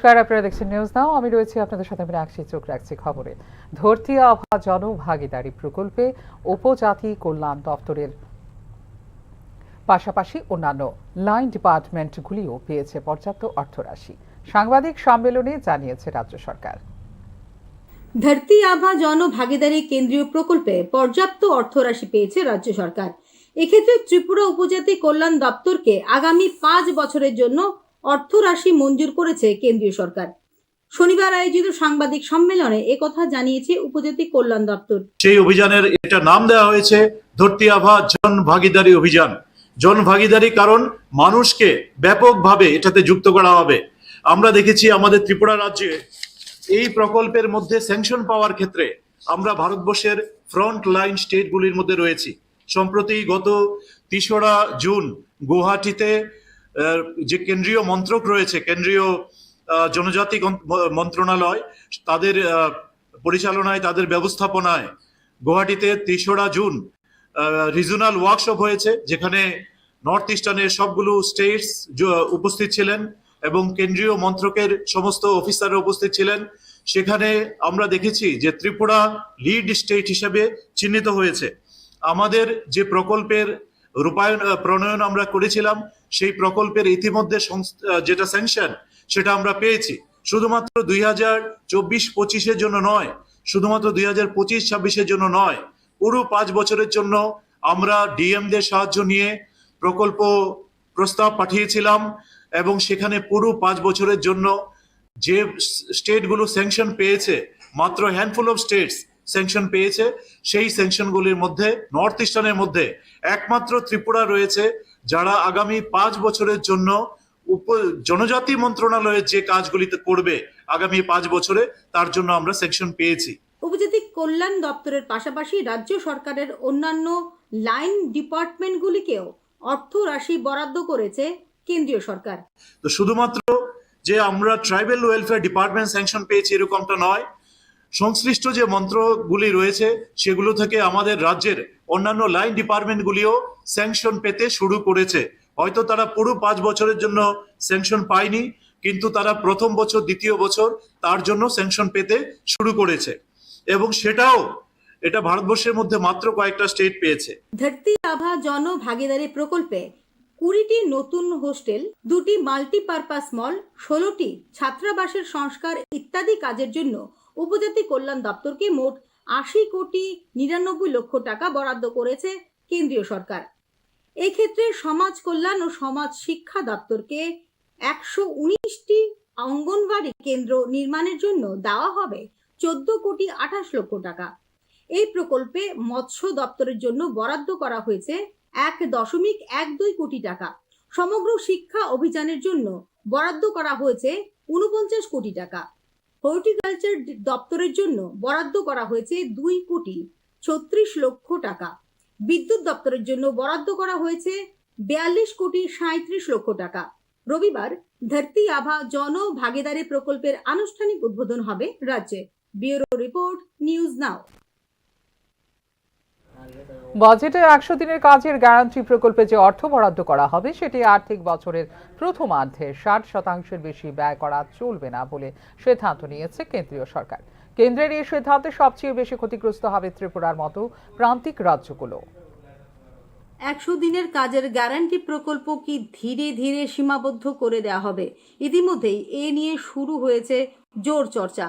নমস্কার, আপনারা দেখছেন নিউজ নাও। আমি রয়েছি আপনাদের সাথে। আমি রাখছি, চোখ রাখছি খবরে। ধরতি আভা জনভাগিদারি প্রকল্পে উপজাতি কল্যাণ দপ্তরের পাশাপাশি অন্যান্য লাইন ডিপার্টমেন্টগুলিও পেয়েছে পর্যাপ্ত অর্থরাশি। সাংবাদিক সম্মেলনে জানিয়েছে রাজ্য সরকার। ধরতি আভা জনভাগিদারি কেন্দ্রীয় প্রকল্পে পর্যাপ্ত অর্থরাশি পেয়েছে রাজ্য সরকার। এক্ষেত্রে ত্রিপুরা উপজাতি কল্যাণ দপ্তরকে আগামী 5 বছরের জন্য অর্থরাশি মঞ্জুর করেছে কেন্দ্রীয় সরকার। শনিবার আয়োজিত সাংবাদিক সম্মেলনে একথা জানিয়েছে উপজাতি কল্যাণ দপ্তর। সেই অভিযানের এটা নাম দেওয়া হয়েছে ধরতি আভা জন ভাগিদারি অভিযান। জন ভাগিদারি কারণ মানুষকে ব্যাপকভাবে এটাতে যুক্ত করা হবে। আমরা দেখেছি আমাদের ত্রিপুরা রাজ্যে এই প্রকল্পের মধ্যে স্যাংশন পাওয়ার ক্ষেত্রে আমরা ভারতবর্ষের ফ্রন্ট লাইন স্টেটগুলির মধ্যে রয়েছি। সম্প্রতি গত 3রা জুন গুয়াহাটিতে যে কেন্দ্রীয় মন্ত্রক রয়েছে, কেন্দ্রীয় জনজাতি মন্ত্রণালয়, তাদের পরিচালনায়, তাদের ব্যবস্থাপনায় গুয়াহাটিতে 3রা জুন রিজনাল ওয়ার্কশপ হয়েছে, যেখানে নর্থ ইস্টার্নের সবগুলো স্টেটস উপস্থিত ছিলেন এবং কেন্দ্রীয় মন্ত্রকের সমস্ত অফিসাররা উপস্থিত ছিলেন। সেখানে আমরা দেখেছি যে ত্রিপুরা লিড স্টেট হিসেবে চিহ্নিত হয়েছে। আমাদের যে প্রকল্পের প্রণয়ন আমরা করেছিলাম, সেই প্রকল্পের ইতিমধ্যে যেটা স্যাংশন সেটা আমরা পেয়েছি। শুধুমাত্র 2024-25-এর জন্য নয়, শুধুমাত্র 2025-26-এর জন্য নয়, পুরো 5 বছরের জন্য আমরা ডিএমদের সাহায্য নিয়ে প্রকল্প প্রস্তাব পাঠিয়েছিলাম এবং সেখানে পুরো 5 বছরের জন্য যে স্টেটগুলো স্যাংশন পেয়েছে, মাত্র হ্যান্ডফুল অফ স্টেটস স্যাংশন পেয়েছে। সেই স্যাংশনগুলির মধ্যে নর্থ ইস্টার্নের মধ্যে একমাত্র ত্রিপুরা রয়েছে, যারা আগামী 5 বছরের জন্য জনজাতি মন্ত্রণালয়ের যে কাজগুলিতে করবে আগামী 5 বছরে, তার জন্য আমরা স্যাংশন পেয়েছি। উপজাতি কল্যাণ দপ্তরের পাশাপাশি রাজ্য সরকারের অন্যান্য লাইন ডিপার্টমেন্টগুলিকেও অর্থ রাশি বরাদ্দ করেছে কেন্দ্রীয় সরকার। তো শুধুমাত্র যে আমরা ট্রাইবাল ওয়েলফেয়ার ডিপার্টমেন্ট স্যাংশন পেয়েছি এরকমটা নয়, সংশ্লিষ্ট যে মন্ত্রকগুলি রয়েছে সেগুলো থেকে আমাদের রাজ্যের অন্যান্য লাইন ডিপার্টমেন্টগুলিও স্যাংশন পেতে শুরু করেছে। হয়তো তারা পুরো 5 বছরের জন্য স্যাংশন পায়নি, কিন্তু তারা প্রথম বছর, দ্বিতীয় বছর তার জন্য স্যাংশন পেতে শুরু করেছে এবং এটা ভারতবর্ষের মধ্যে মাত্র কয়েকটা স্টেট পেয়েছে। ধরতি আভা জন ভাগিদারি প্রকল্পে 20টি নতুন হোস্টেল, 2টি মাল্টিপারপাস মল, 16টি ছাত্রাবাসের সংস্কার ইত্যাদি কাজের জন্য উপজাতি কল্যাণ দপ্তরকে মোট 80,99,00,000 টাকা বরাদ্দ করেছে কেন্দ্রীয় সরকার। এক্ষেত্রে সমাজ কল্যাণ ও সমাজ শিক্ষা দপ্তরকে 119টি অঙ্গনওয়াড়ি কেন্দ্র নির্মাণের জন্য দেওয়া হবে 14,28,00,000 টাকা। এই প্রকল্পে মৎস্য দপ্তরের জন্য বরাদ্দ করা হয়েছে 1.12 কোটি টাকা। সমগ্র শিক্ষা অভিযানের জন্য বরাদ্দ করা হয়েছে 49 কোটি টাকা। হর্টিকালচার দপ্তরের জন্য বরাদ্দ করা হয়েছে 2,36,00,000 টাকা। বিদ্যুৎ দপ্তরের জন্য বরাদ্দ করা হয়েছে 42,37,00,000 টাকা। রবিবার ধরতি আভা জন ভাগিদারি প্রকল্পের আনুষ্ঠানিক উদ্বোধন হবে রাজ্যে। ব্যুরো রিপোর্ট, নিউজ নাও। বাজেটে 100 দিনের কাজের গ্যারান্টি প্রকল্পে যে অর্থ বরাদ্দ করা হবে সেটি আর্থিক বছরের প্রথমার্ধে 60% বেশি ব্যয় করা চলবে না বলে সিদ্ধান্ত নিয়েছে কেন্দ্রীয় সরকার। কেন্দ্রের এই সিদ্ধান্তে সবচেয়ে বেশি ক্ষতিগ্রস্ত হবে ত্রিপুরার মতো প্রান্তিক রাজ্যগুলো। 100 দিনের কাজের গ্যারান্টি প্রকল্প কি ধীরে ধীরে সীমাবদ্ধ করে দেওয়া হবে? ইতিমধ্যেই এ নিয়ে শুরু হয়েছে জোর চর্চা।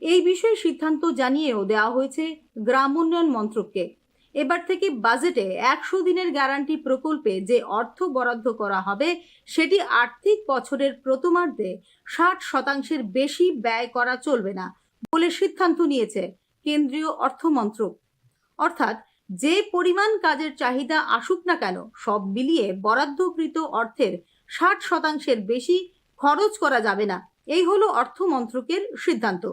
এই বিষয়ে সিদ্ধান্ত জানিয়েও দেওয়া হয়েছে গ্রাম উন্নয়ন মন্ত্রককে। এবার থেকে বাজেটে 100 দিনের গ্যারান্টি প্রকল্পে যে অর্থ বরাদ্দ করা হবে সেটি আর্থিক বছরের প্রথমার্ধে 60% বেশি ব্যয় করা চলবে না বলে সিদ্ধান্ত নিয়েছে কেন্দ্রীয় অর্থ মন্ত্রক। অর্থাৎ যে পরিমাণ কাজের চাহিদা আসুক না কেন, সব মিলিয়ে বরাদ্দকৃত অর্থের 60% বেশি খরচ করা যাবে না, এই হলো অর্থ মন্ত্রকের সিদ্ধান্ত।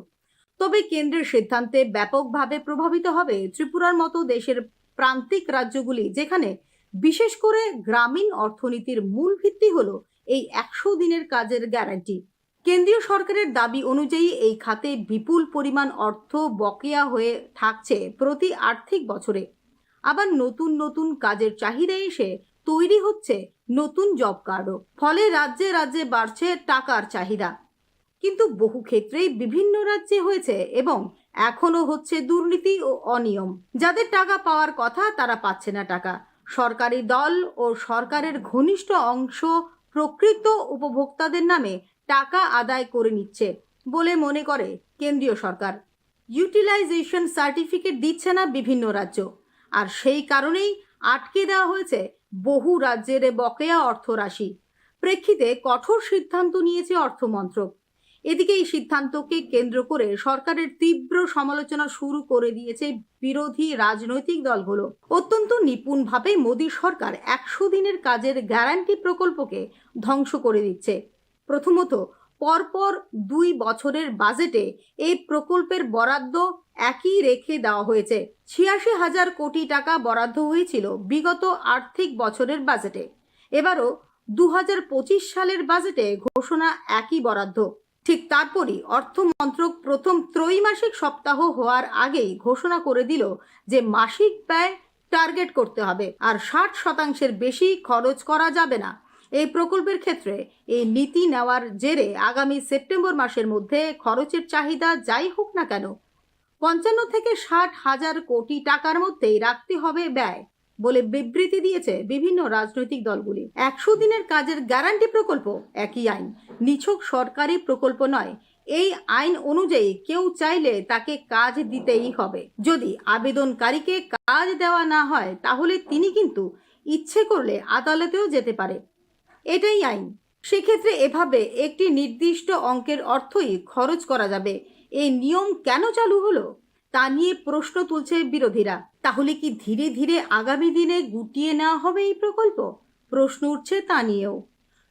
তবে কেন্দ্রের সিদ্ধান্তে ব্যাপকভাবে প্রভাবিত হবে ত্রিপুরার মতো দেশের প্রান্তিক রাজ্যগুলি, যেখানে বিশেষ করে গ্রামীণ অর্থনীতির মূল ভিত্তি হলো এই 100 দিনের কাজের গ্যারান্টি। কেন্দ্রীয় সরকারের দাবি অনুযায়ী এই খাতে বিপুল পরিমাণ অর্থ বকেয়া হয়ে থাকছে প্রতি আর্থিক বছরে। আবার নতুন নতুন কাজের চাহিদা এসে তৈরি হচ্ছে নতুন জব কার্ডও। ফলে রাজ্যে রাজ্যে বাড়ছে টাকার চাহিদা। কিন্তু বহু ক্ষেত্রেই বিভিন্ন রাজ্যে হয়েছে এবং এখনো হচ্ছে দুর্নীতি ও অনিয়ম। যাদের টাকা পাওয়ার কথা তারা পাচ্ছে না টাকা। সরকারি দল ও সরকারের ঘনিষ্ঠ অংশ প্রকৃত উপভোক্তাদের নামে টাকা আদায় করে নিচ্ছে বলে মনে করে কেন্দ্রীয় সরকার। ইউটিলাইজেশন সার্টিফিকেট দিচ্ছে না বিভিন্ন রাজ্য, আর সেই কারণেই আটকে দেওয়া হয়েছে বহু রাজ্যের বকেয়া অর্থরাশি। প্রেক্ষিতে কঠোর সিদ্ধান্ত নিয়েছে অর্থ মন্ত্রক। এদিকে এই সিদ্ধান্তকে কেন্দ্র করে সরকারের তীব্র সমালোচনা শুরু করে দিয়েছে বিরোধী রাজনৈতিক দলগুলো। অত্যন্ত নিপুণভাবে মোদী সরকার 100 দিনের কাজের গ্যারান্টি প্রকল্পকে ধ্বংস করে দিচ্ছে। প্রথমত, পরপর 2 বছরের বাজেটে এই প্রকল্পের বরাদ্দ একই রেখে দেওয়া হয়েছে। 86,000 কোটি টাকা বরাদ্দ হয়েছিল বিগত আর্থিক বছরের বাজেটে। এবারও 2025 সালের বাজেটে ঘোষণা একই বরাদ্দ। ঠিক তারপরই অর্থ মন্ত্রক প্রথম ত্রৈমাসিক সপ্তাহ হওয়ার আগেই ঘোষণা করে দিল যে মাসিক ব্যয় টার্গেট করতে হবে, আর 60% বেশি খরচ করা যাবে না। এই প্রকল্পের ক্ষেত্রে এই নীতি নেওয়ার জেরে আগামী সেপ্টেম্বর মাসের মধ্যে খরচের চাহিদা যাই হোক না কেন 55 থেকে 60,000 কোটি টাকার মধ্যেই রাখতে হবে ব্যয় বলে বিবৃতি দিয়েছে বিভিন্ন রাজনৈতিক দলগুলি। 100 দিনের কাজের গ্যারান্টি প্রকল্প একই আইন, নিছক সরকারি প্রকল্প নয়। এই আইন অনুযায়ী কেউ চাইলে তাকে কাজ দিতেই হবে। যদি আবেদনকারীকে কাজ দেওয়া না হয় তাহলে তিনি কিন্তু ইচ্ছে করলে আদালতেও যেতে পারে। এটাই আইন। সেক্ষেত্রে এভাবে একটি নির্দিষ্ট অঙ্কের অর্থই খরচ করা যাবে। এই নিয়ম কেন চালু হলো তা নিয়ে প্রশ্ন তুলছে বিরোধীরা। তাহলে কি ধীরে ধীরে আগামী দিনে গুটিয়ে নেওয়া হবে এই প্রকল্প? প্রশ্ন উঠছে তা নিয়েও।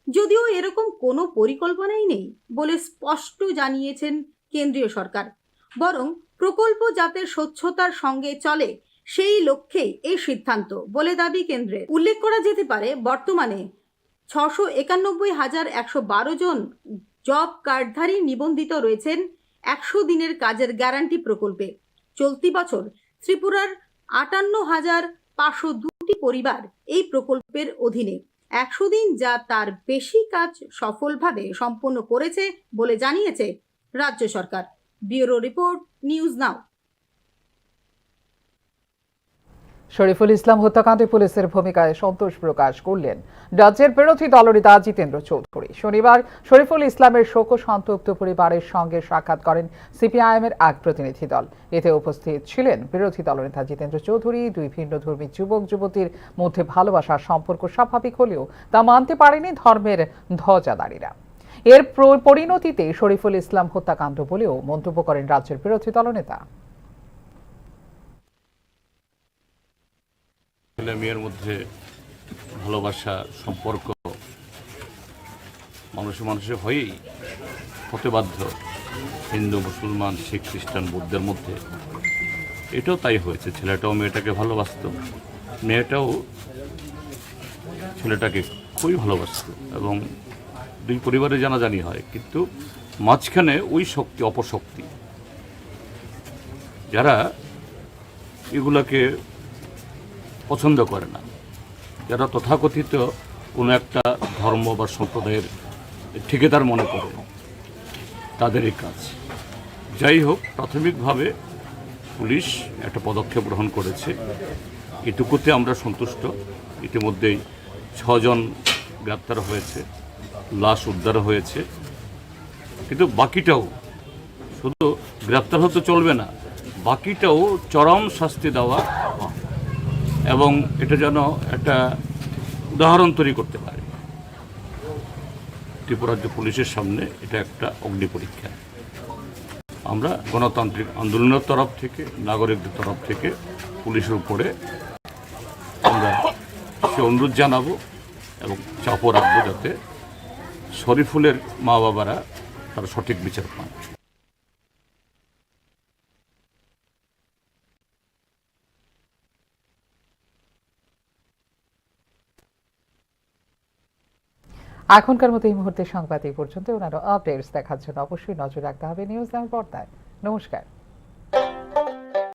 যদিও এরকম কোনো পরিকল্পনাই নেই বলে স্পষ্ট জানিয়েছেন কেন্দ্রীয় সরকার, বরং প্রকল্প যাতে স্বচ্ছতার সঙ্গে চলে সেই লক্ষ্যেই এই সিদ্ধান্ত বলে দাবি কেন্দ্রের। উল্লেখ করা যেতে পারে, বর্তমানে 691,112 জন জব কার্ডধারী নিবন্ধিত রয়েছেন 100 দিনের কাজের গ্যারান্টি প্রকল্পে। চলতি বছর ত্রিপুরার 58,502টি পরিবার এই প্রকল্পের অধীনে 100 দিন যা তার বেশি কাজ সফলভাবে সম্পন্ন করেছে বলে জানিয়েছে রাজ্য সরকার। Bureau report, news now. Shariful Islam হত্যাকাণ্ডে পুলিশের ভূমিকায় সন্তোষ প্রকাশ করলেন রাজ্যের বিরোধী দলনেতা জিতেন্দ্র চৌধুরী। শনিবার শরীফুল ইসলামের শোকসন্তপ্ত পরিবারের সঙ্গে সাক্ষাৎ করেন সিপিআইএমের এক প্রতিনিধি দল। এতে উপস্থিত ছিলেন বিরোধী দলনেতা জিতেন্দ্র চৌধুরী। দুই ভিন্নধর্মী যুবক যুবতীর মধ্যে ভালোবাসার সম্পর্ক স্বাভাবিক হলেও তা মানতে পারেনি ধর্মের ধ্বজাধারীরা। এর পরিণতিতে শরীফুল ইসলাম হত্যাকাণ্ড বলেও মন্তব্য করেন রাজ্যের বিরোধী দলনেতা। ছেলে মেয়ের মধ্যে ভালোবাসা সম্পর্ক মানুষে হয়েই হতে বাধ্য। হিন্দু, মুসলমান, শিখ, খ্রিস্টান, বৌদ্ধের মধ্যে এটাও তাই হয়েছে। ছেলেটাও মেয়েটাকে ভালোবাসত, মেয়েটাও ছেলেটাকে খুবই ভালোবাসত এবং দুই পরিবারে জানাজানি হয়। কিন্তু মাঝখানে ওই শক্তি, অপশক্তি, যারা এগুলাকে পছন্দ করে না, যারা তথাকথিত কোনো একটা ধর্ম বা সম্প্রদায়ের ঠিকাদার মনে করে, তাদেরই কাজ। যাই হোক, প্রাথমিকভাবে পুলিশ একটা পদক্ষেপ গ্রহণ করেছে, এটুকুতে আমরা সন্তুষ্ট। ইতিমধ্যেই 6 জন গ্রেপ্তার হয়েছে, লাশ উদ্ধার হয়েছে। কিন্তু বাকিটাও, শুধু গ্রেপ্তার হতে চলবে না, বাকিটাও চরম শাস্তি দেওয়া এবং এটা যেন একটা উদাহরণ তৈরি করতে পারে। ত্রিপুরা রাজ্য পুলিশের সামনে এটা একটা অগ্নি পরীক্ষা। আমরা গণতান্ত্রিক আন্দোলনের তরফ থেকে, নাগরিকদের তরফ থেকে পুলিশের উপরে আমরা সে অনুরোধ জানাবো এবং চাপও রাখবো যাতে শরীফুলের মা বাবারা তার সঠিক বিচার পান। এখনকার মতো এই মুহূর্তে সংবাদ এই পর্যন্ত। ওনারও আপডেটস দেখার জন্য অবশ্যই নজর রাখতে হবে নিউজ নামের পর্দায়। নমস্কার।